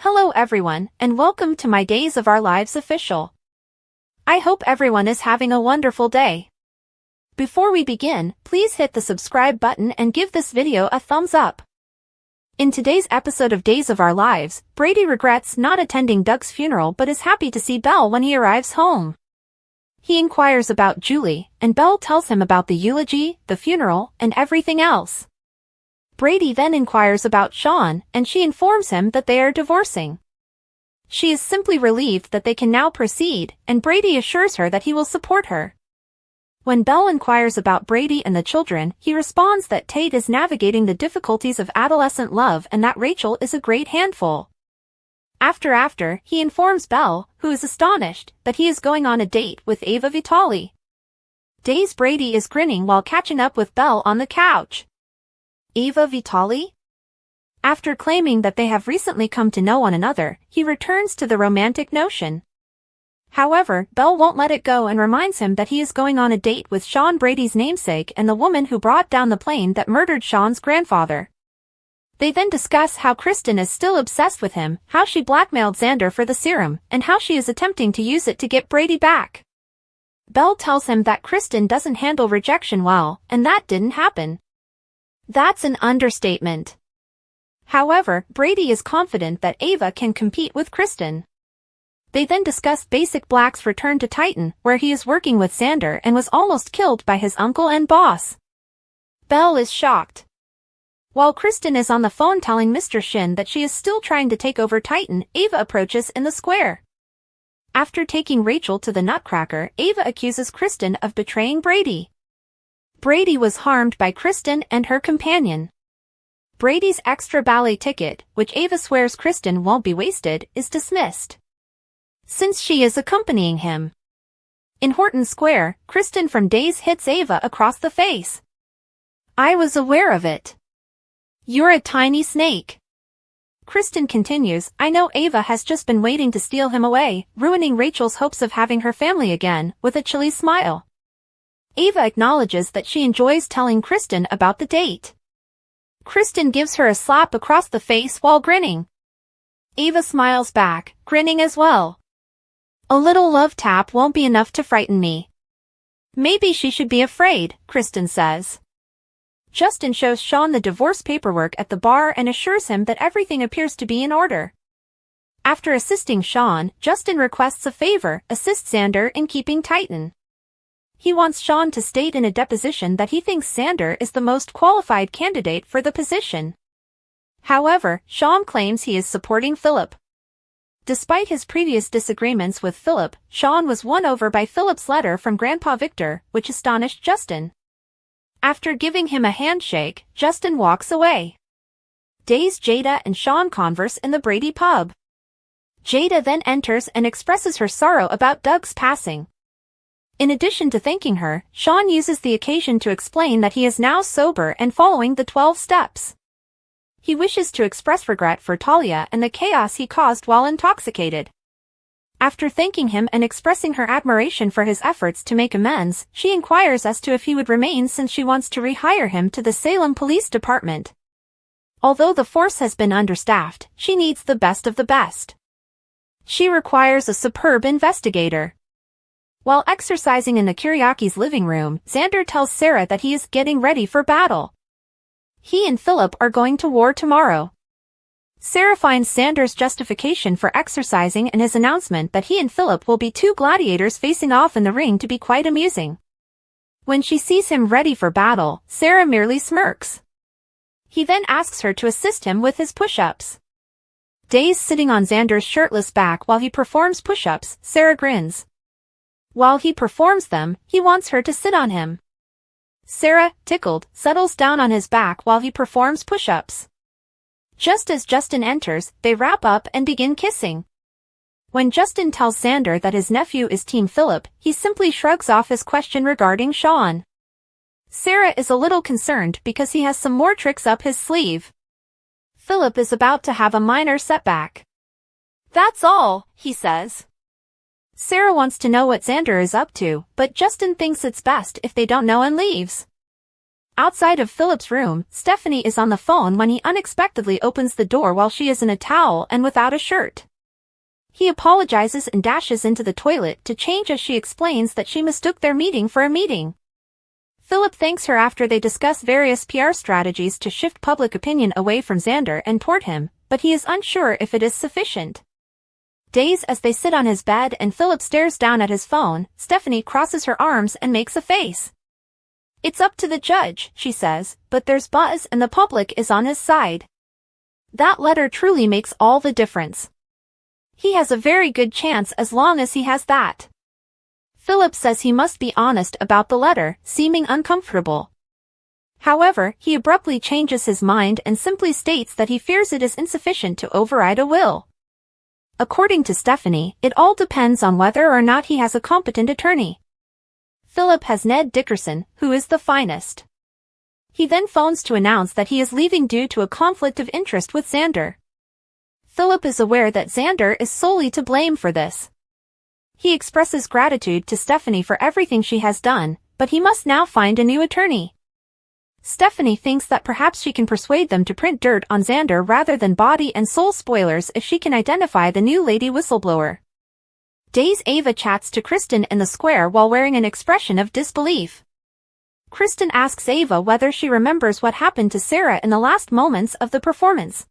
Hello everyone, and welcome to my Days of Our Lives official. I hope everyone is having a wonderful day. Before we begin, please hit the subscribe button and give this video a thumbs up. In today's episode of Days of Our Lives, Brady regrets not attending Doug's funeral but is happy to see Belle when he arrives home. He inquires about Julie, and Belle tells him about the eulogy, the funeral, and everything else. Brady then inquires about Sean, and she informs him that they are divorcing. She is simply relieved that they can now proceed, and Brady assures her that he will support her. When Belle inquires about Brady and the children, he responds that Tate is navigating the difficulties of adolescent love and that Rachel is a great handful. After, he informs Belle, who is astonished, that he is going on a date with Ava Vitale. Brady is grinning while catching up with Belle on the couch. Ava Vitale? After claiming that they have recently come to know one another, he returns to the romantic notion. However, Belle won't let it go and reminds him that he is going on a date with Sean, Brady's namesake, and the woman who brought down the plane that murdered Sean's grandfather. They then discuss how Kristen is still obsessed with him, how she blackmailed Xander for the serum, and how she is attempting to use it to get Brady back. Belle tells him that Kristen doesn't handle rejection well, and that didn't happen. That's an understatement. However, Brady is confident that Ava can compete with Kristen. They then discuss Basic Black's return to Titan, where he is working with Xander and was almost killed by his uncle and boss. Belle is shocked. While Kristen is on the phone telling Mr. Shin that she is still trying to take over Titan, Ava approaches in the square. After taking Rachel to the Nutcracker, Ava accuses Kristen of betraying Brady. Brady was harmed by Kristen and her companion. Brady's extra ballet ticket, which Ava swears Kristen won't be wasted, is dismissed, since she is accompanying him. In Horton Square, Kristen from Days hits Ava across the face. "I was aware of it. You're a tiny snake." Kristen continues, "I know Ava has just been waiting to steal him away, ruining Rachel's hopes of having her family again," with a chilly smile. Ava acknowledges that she enjoys telling Kristen about the date. Kristen gives her a slap across the face while grinning. Ava smiles back, grinning as well. "A little love tap won't be enough to frighten me." "Maybe she should be afraid," Kristen says. Justin shows Sean the divorce paperwork at the bar and assures him that everything appears to be in order. After assisting Sean, Justin requests a favor, assist Xander in keeping Titan. He wants Sean to state in a deposition that he thinks Xander is the most qualified candidate for the position. However, Sean claims he is supporting Philip. Despite his previous disagreements with Philip, Sean was won over by Philip's letter from Grandpa Victor, which astonished Justin. After giving him a handshake, Justin walks away. Jada and Sean converse in the Brady pub. Jada then enters and expresses her sorrow about Doug's passing. In addition to thanking her, Sean uses the occasion to explain that he is now sober and following the 12 steps. He wishes to express regret for Talia and the chaos he caused while intoxicated. After thanking him and expressing her admiration for his efforts to make amends, she inquires as to if he would remain since she wants to rehire him to the Salem Police Department. Although the force has been understaffed, she needs the best of the best. She requires a superb investigator. While exercising in the Kiriaki's living room, Xander tells Sarah that he is getting ready for battle. He and Philip are going to war tomorrow. Sarah finds Xander's justification for exercising and his announcement that he and Philip will be two gladiators facing off in the ring to be quite amusing. When she sees him ready for battle, Sarah merely smirks. He then asks her to assist him with his push-ups. Days sitting on Xander's shirtless back while he performs push-ups, Sarah grins. While he performs them, he wants her to sit on him. Sarah, tickled, settles down on his back while he performs push-ups. Just as Justin enters, they wrap up and begin kissing. When Justin tells Xander that his nephew is Team Philip, he simply shrugs off his question regarding Sean. Sarah is a little concerned because he has some more tricks up his sleeve. Philip is about to have a minor setback. "That's all," he says. Sarah wants to know what Xander is up to, but Justin thinks it's best if they don't know and leaves. Outside of Philip's room, Stephanie is on the phone when he unexpectedly opens the door while she is in a towel and without a shirt. He apologizes and dashes into the toilet to change as she explains that she mistook their meeting for a meeting. Philip thanks her after they discuss various PR strategies to shift public opinion away from Xander and toward him, but he is unsure if it is sufficient. Days as they sit on his bed and Philip stares down at his phone, Stephanie crosses her arms and makes a face. "It's up to the judge," she says, "but there's buzz and the public is on his side. That letter truly makes all the difference. He has a very good chance as long as he has that." Philip says he must be honest about the letter, seeming uncomfortable. However, he abruptly changes his mind and simply states that he fears it is insufficient to override a will. According to Stephanie, it all depends on whether or not he has a competent attorney. Philip has Ned Dickerson, who is the finest. He then phones to announce that he is leaving due to a conflict of interest with Xander. Philip is aware that Xander is solely to blame for this. He expresses gratitude to Stephanie for everything she has done, but he must now find a new attorney. Stephanie thinks that perhaps she can persuade them to print dirt on Xander rather than body and soul spoilers if she can identify the new lady whistleblower. Days Ava chats to Kristen in the square while wearing an expression of disbelief. Kristen asks Ava whether she remembers what happened to Sarah in the last moments of the performance.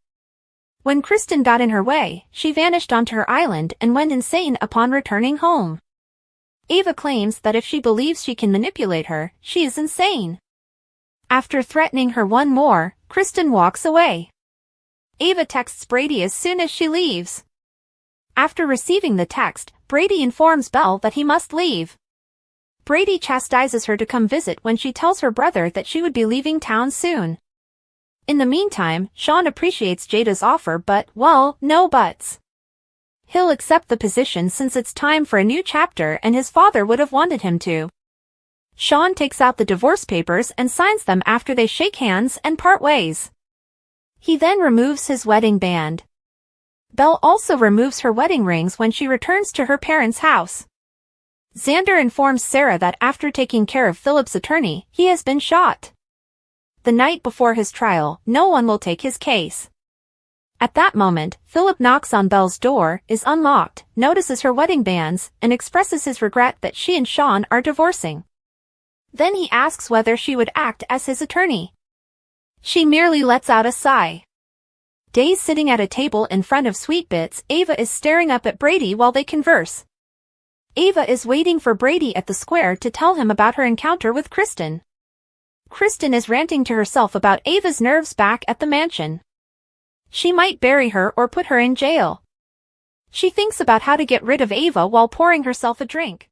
When Kristen got in her way, she vanished onto her island and went insane upon returning home. Ava claims that if she believes she can manipulate her, she is insane. After threatening her one more, Kristen walks away. Ava texts Brady as soon as she leaves. After receiving the text, Brady informs Belle that he must leave. Brady chastises her to come visit when she tells her brother that she would be leaving town soon. In the meantime, Sean appreciates Jada's offer but, well, no buts. He'll accept the position since it's time for a new chapter and his father would have wanted him to. Sean takes out the divorce papers and signs them after they shake hands and part ways. He then removes his wedding band. Belle also removes her wedding rings when she returns to her parents' house. Xander informs Sarah that after taking care of Philip's attorney, he has been shot. The night before his trial, no one will take his case. At that moment, Philip knocks on Belle's door, is unlocked, notices her wedding bands, and expresses his regret that she and Sean are divorcing. Then he asks whether she would act as his attorney. She merely lets out a sigh. Days sitting at a table in front of Sweet Bits, Ava is staring up at Brady while they converse. Ava is waiting for Brady at the square to tell him about her encounter with Kristen. Kristen is ranting to herself about Ava's nerves back at the mansion. She might bury her or put her in jail. She thinks about how to get rid of Ava while pouring herself a drink.